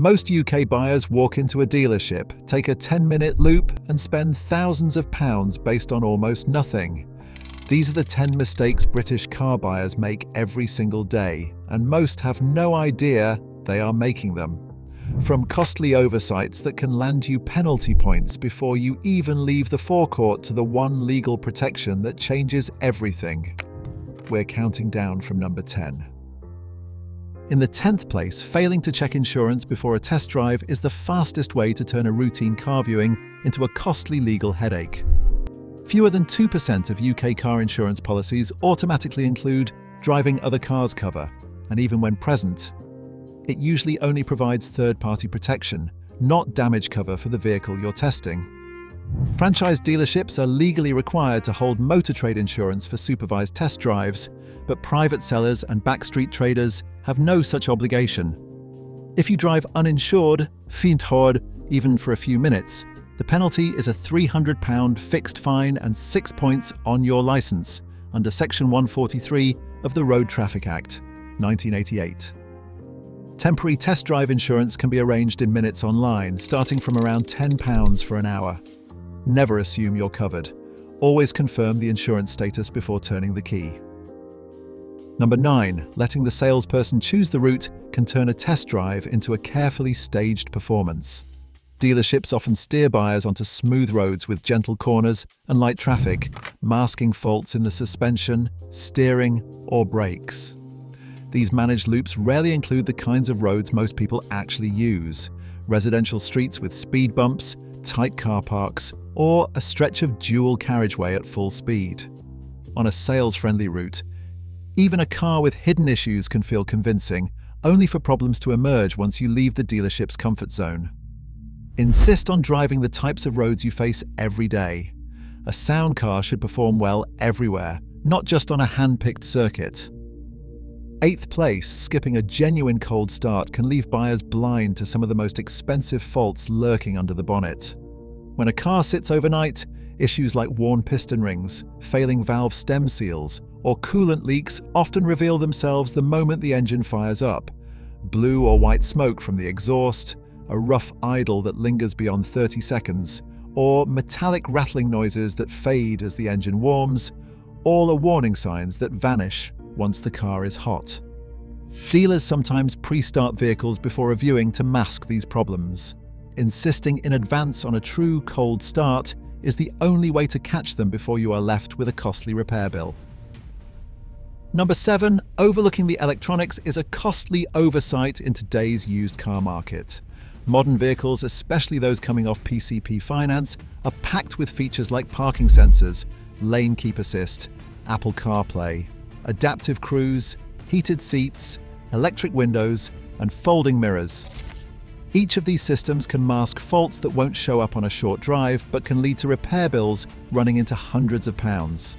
Most UK buyers walk into a dealership, take a 10-minute loop, and spend thousands of pounds based on almost nothing. These are the 10 mistakes British car buyers make every single day, and most have no idea they are making them. From costly oversights that can land you penalty points before you even leave the forecourt to the one legal protection that changes everything. We're counting down from number 10. In the 10th place, failing to check insurance before a test drive is the fastest way to turn a routine car viewing into a costly legal headache. Fewer than 2% of UK car insurance policies automatically include driving other cars cover, and even when present, it usually only provides third-party protection, not damage cover for the vehicle you're testing. Franchise dealerships are legally required to hold motor trade insurance for supervised test drives, but private sellers and backstreet traders have no such obligation. If you drive uninsured, fintehord, even for a few minutes, the penalty is a £300 fixed fine and 6 points on your licence under Section 143 of the Road Traffic Act, 1988. Temporary test drive insurance can be arranged in minutes online, starting from around £10 for an hour. Never assume you're covered. Always confirm the insurance status before turning the key. Number 9. Letting the salesperson choose the route can turn a test drive into a carefully staged performance. Dealerships often steer buyers onto smooth roads with gentle corners and light traffic, masking faults in the suspension, steering, or brakes. These managed loops rarely include the kinds of roads most people actually use: residential streets with speed bumps, tight car parks, or a stretch of dual carriageway at full speed. On a sales-friendly route, even a car with hidden issues can feel convincing, only for problems to emerge once you leave the dealership's comfort zone. Insist on driving the types of roads you face every day. A sound car should perform well everywhere, not just on a hand-picked circuit. 8th place, skipping a genuine cold start can leave buyers blind to some of the most expensive faults lurking under the bonnet. When a car sits overnight, issues like worn piston rings, failing valve stem seals, or coolant leaks often reveal themselves the moment the engine fires up. Blue or white smoke from the exhaust, a rough idle that lingers beyond 30 seconds, or metallic rattling noises that fade as the engine warms, all are warning signs that vanish once the car is hot. Dealers sometimes pre-start vehicles before reviewing to mask these problems. Insisting in advance on a true cold start is the only way to catch them before you are left with a costly repair bill. Number 7. Overlooking the electronics is a costly oversight in today's used car market. Modern vehicles, especially those coming off PCP finance, are packed with features like parking sensors, lane keep assist, Apple CarPlay, adaptive cruise, heated seats, electric windows, and folding mirrors. Each of these systems can mask faults that won't show up on a short drive but can lead to repair bills running into hundreds of pounds.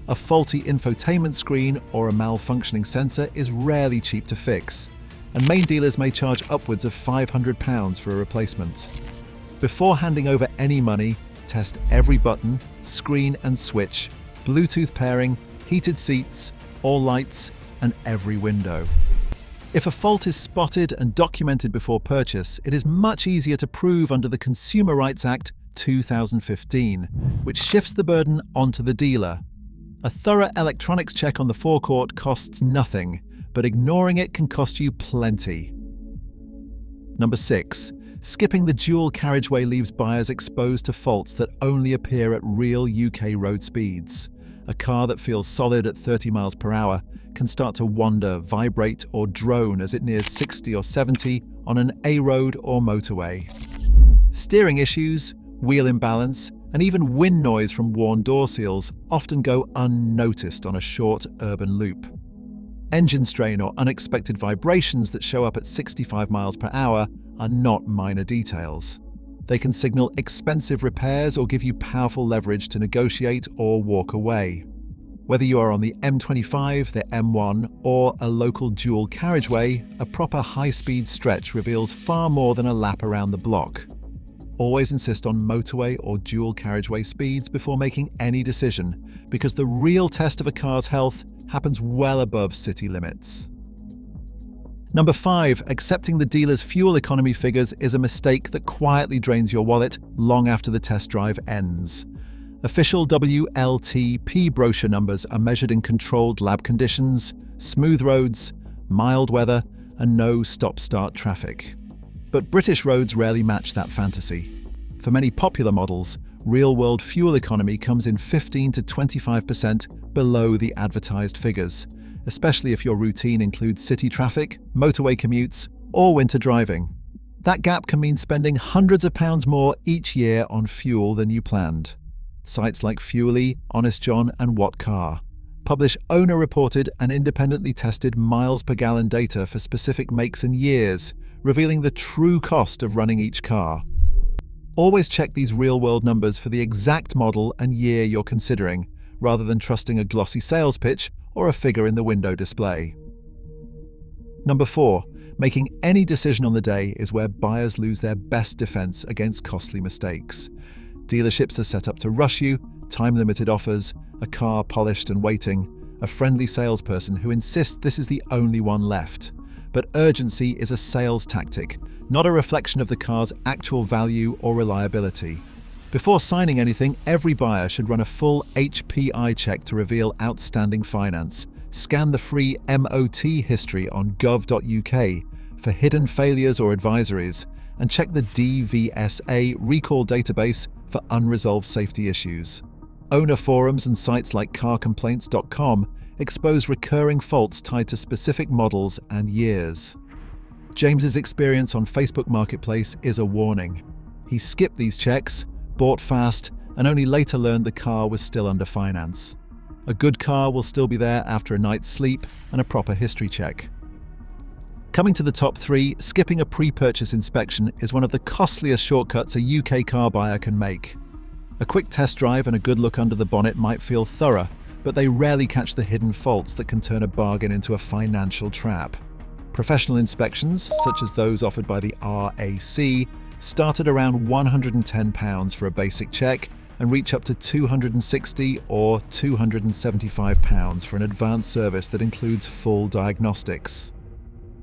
A faulty infotainment screen or a malfunctioning sensor is rarely cheap to fix, and main dealers may charge upwards of £500 for a replacement. Before handing over any money, test every button, screen and switch, Bluetooth pairing, heated seats, all lights, and every window. If a fault is spotted and documented before purchase, it is much easier to prove under the Consumer Rights Act 2015, which shifts the burden onto the dealer. A thorough electronics check on the forecourt costs nothing, but ignoring it can cost you plenty. Number 6. Skipping the dual carriageway leaves buyers exposed to faults that only appear at real UK road speeds. A car that feels solid at 30 miles per hour can start to wander, vibrate, or drone as it nears 60 or 70 on an A road or motorway. Steering issues, wheel imbalance, and even wind noise from worn door seals often go unnoticed on a short urban loop. Engine strain or unexpected vibrations that show up at 65 miles per hour are not minor details. They can signal expensive repairs or give you powerful leverage to negotiate or walk away. Whether you are on the M25, the M1, or a local dual carriageway, a proper high-speed stretch reveals far more than a lap around the block. Always insist on motorway or dual carriageway speeds before making any decision, because the real test of a car's health happens well above city limits. Number 5, accepting the dealer's fuel economy figures is a mistake that quietly drains your wallet long after the test drive ends. Official WLTP brochure numbers are measured in controlled lab conditions, smooth roads, mild weather, and no stop-start traffic. But British roads rarely match that fantasy. For many popular models, real-world fuel economy comes in 15 to 25% below the advertised figures, especially if your routine includes city traffic, motorway commutes, or winter driving. That gap can mean spending hundreds of pounds more each year on fuel than you planned. Sites like Fuelly, Honest John, and What Car publish owner-reported and independently tested miles per gallon data for specific makes and years, revealing the true cost of running each car. Always check these real-world numbers for the exact model and year you're considering, rather than trusting a glossy sales pitch or a figure in the window display. Number 4, making any decision on the day is where buyers lose their best defense against costly mistakes. Dealerships are set up to rush you, time-limited offers, a car polished and waiting, a friendly salesperson who insists this is the only one left. But urgency is a sales tactic, not a reflection of the car's actual value or reliability. Before signing anything, every buyer should run a full HPI check to reveal outstanding finance. Scan the free MOT history on gov.uk for hidden failures or advisories, and check the DVSA recall database for unresolved safety issues. Owner forums and sites like carcomplaints.com expose recurring faults tied to specific models and years. James's experience on Facebook Marketplace is a warning. He skipped these checks, bought fast, and only later learned the car was still under finance. A good car will still be there after a night's sleep and a proper history check. Coming to the top 3, skipping a pre-purchase inspection is one of the costliest shortcuts a UK car buyer can make. A quick test drive and a good look under the bonnet might feel thorough, but they rarely catch the hidden faults that can turn a bargain into a financial trap. Professional inspections, such as those offered by the RAC, start at around £110 for a basic check and reach up to £260 or £275 for an advanced service that includes full diagnostics.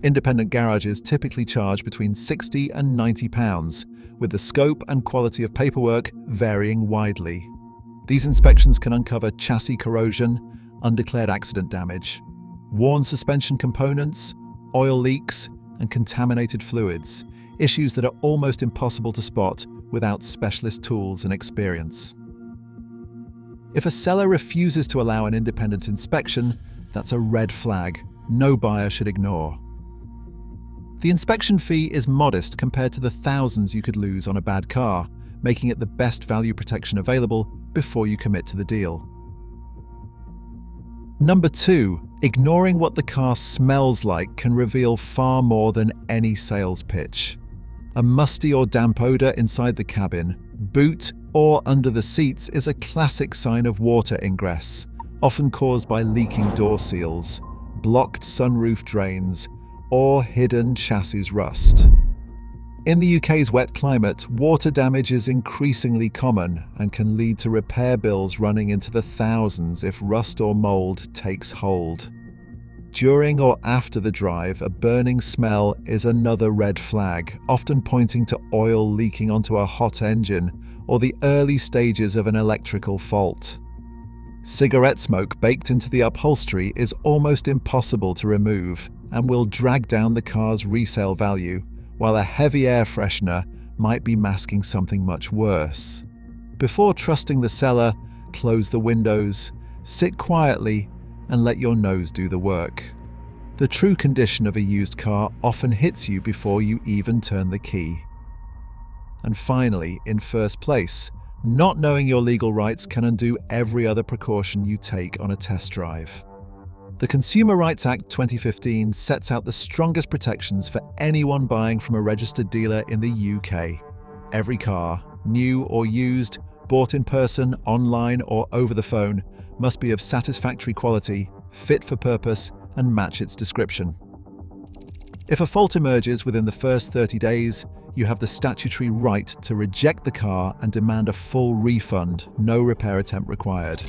Independent garages typically charge between £60 and £90, with the scope and quality of paperwork varying widely. These inspections can uncover chassis corrosion, undeclared accident damage, worn suspension components, oil leaks, and contaminated fluids, issues that are almost impossible to spot without specialist tools and experience. If a seller refuses to allow an independent inspection, that's a red flag no buyer should ignore. The inspection fee is modest compared to the thousands you could lose on a bad car, making it the best value protection available before you commit to the deal. Number 2, ignoring what the car smells like can reveal far more than any sales pitch. A musty or damp odor inside the cabin, boot, or under the seats is a classic sign of water ingress, often caused by leaking door seals, blocked sunroof drains, or hidden chassis rust. In the UK's wet climate, water damage is increasingly common and can lead to repair bills running into the thousands if rust or mold takes hold. During or after the drive, a burning smell is another red flag, often pointing to oil leaking onto a hot engine or the early stages of an electrical fault. Cigarette smoke baked into the upholstery is almost impossible to remove and will drag down the car's resale value, while a heavy air freshener might be masking something much worse. Before trusting the seller, close the windows, sit quietly, and let your nose do the work. The true condition of a used car often hits you before you even turn the key. And finally, in first place, not knowing your legal rights can undo every other precaution you take on a test drive. The Consumer Rights Act 2015 sets out the strongest protections for anyone buying from a registered dealer in the UK. Every car, new or used, bought in person, online or over the phone, must be of satisfactory quality, fit for purpose, and match its description. If a fault emerges within the first 30 days, you have the statutory right to reject the car and demand a full refund, no repair attempt required.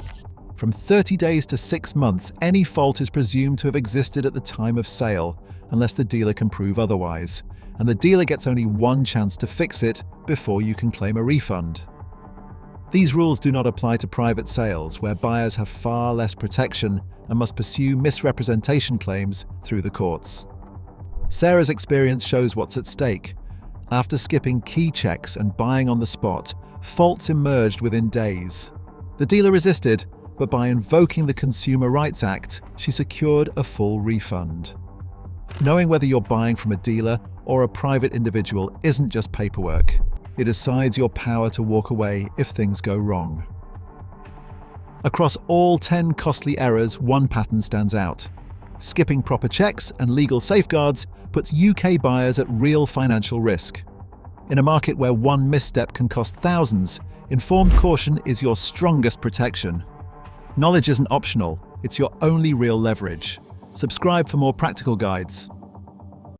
From 30 days to 6 months, any fault is presumed to have existed at the time of sale, unless the dealer can prove otherwise, and the dealer gets only one chance to fix it before you can claim a refund. These rules do not apply to private sales, where buyers have far less protection and must pursue misrepresentation claims through the courts. Sarah's experience shows what's at stake. After skipping key checks and buying on the spot, faults emerged within days. The dealer resisted, but by invoking the Consumer Rights Act, she secured a full refund. Knowing whether you're buying from a dealer or a private individual isn't just paperwork. It decides your power to walk away if things go wrong. Across all 10 costly errors, one pattern stands out. Skipping proper checks and legal safeguards puts UK buyers at real financial risk. In a market where one misstep can cost thousands, informed caution is your strongest protection. Knowledge isn't optional, it's your only real leverage. Subscribe for more practical guides.